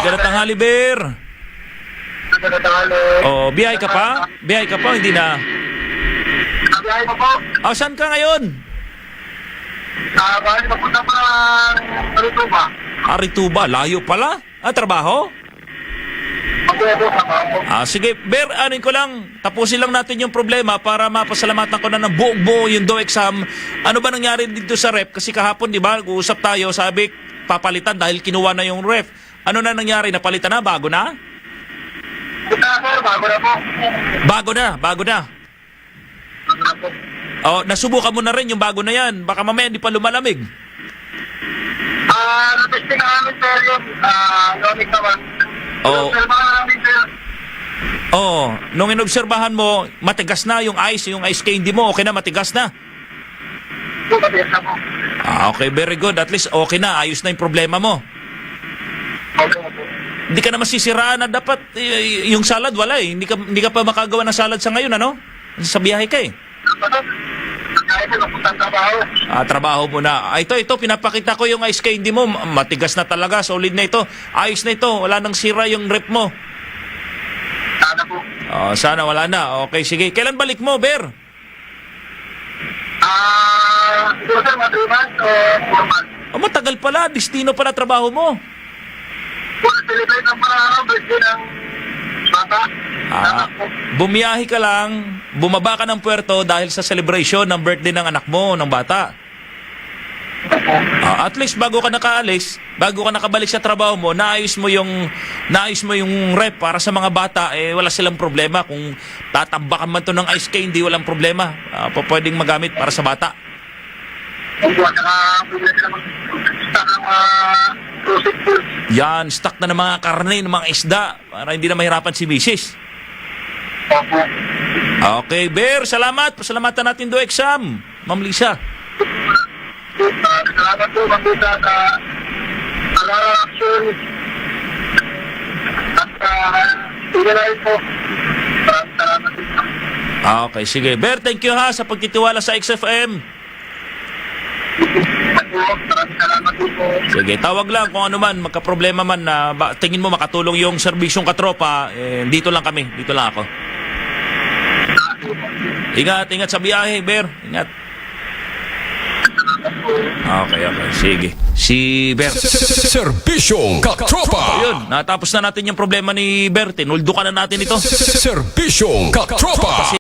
Magandang tanghali, Ber. Oh, biyahe ka pa? Biyahe ka pa? Hindi na. Biyahe ko po. Oh, saan ka ngayon? Bali papunta pa ng Rituba. Arituba, layo pala. Trabaho? Ako sa Bambo. Sige, Ber, anin ko lang. Tapusin lang natin yung problema para mapasalamatan ko na ng buong-buo yung DO exam. Ano ba nangyari dito sa rep? Kasi kahapon, di ba, uusap tayo, sabi, papalitan dahil kinuha na yung ref. Ano na nangyari? Napalitan na? Bago na? Punta sir, bago na po. Bago na, bago na. Bago na po. Oh, nasubukan mo na rin yung bago na yan. Baka mamaya hindi pa lumalamig. Natesting na namin sir yun. Lomig naman. Oo. Sir, baka namin sir. Oh, nung inobserbahan mo, matigas na yung ice candy mo, okay na, matigas na. Matigas na po. Okay, very good. At least okay na, ayos na yung problema mo. Okay na po. Hindi ka na masisiraan na dapat yung salad wala eh. Hindi ka pa makagawa ng salad sa ngayon, ano? Sa biyahe ka eh. Kaya po, napunta sa trabaho. Trabaho mo na. Ito, pinapakita ko yung ice candy mo. Matigas na talaga, solid na ito. Ayos na ito, wala nang sira yung rep mo. Sana po. Sana wala na. Okay, sige. Kailan balik mo, Ber? Siguro sir, mga 3 months o 4 months. Matagal pala. Destino pala trabaho mo. Kung celebrate ng mga birthday ng bata. Sana po. Bumiyahe ka lang, bumaba ka ng puerto dahil sa celebration ng birthday ng anak mo, ng bata. At least bago ka nakaalis, bago ka nakabalik sa trabaho mo, naayos mo yung rep para sa mga bata, wala silang problema. Kung tatambakan man to ng ice candy, walang problema. Pwedeng magamit para sa bata. Kung buwan, pwede sila mag-stock ng mga processed foods. Yan, stock na ng mga karne, ng mga isda, para hindi na mahirapan si Mrs. Opo. Okay, Ber, salamat. Pasalamatan natin do exam. Ma'am Lisa. Salamat po, Mabita, sa action. At pinalay po. Maraming salamat po. Okay, sige. Ber, thank you ha sa pagtitiwala sa XFM. Maraming salamat po. Sige, tawag lang kung ano man, magka-problema man na tingin mo makatulong yung serbisyong katropa, dito lang kami, dito lang ako. Ingat sa biyahe, Ber. Ingat. Okay, sige. Si Ber. Serbisyong katropa. Ayun, natapos na natin yung problema ni Ber. Tinuldo ka na natin ito. Serbisyong katropa.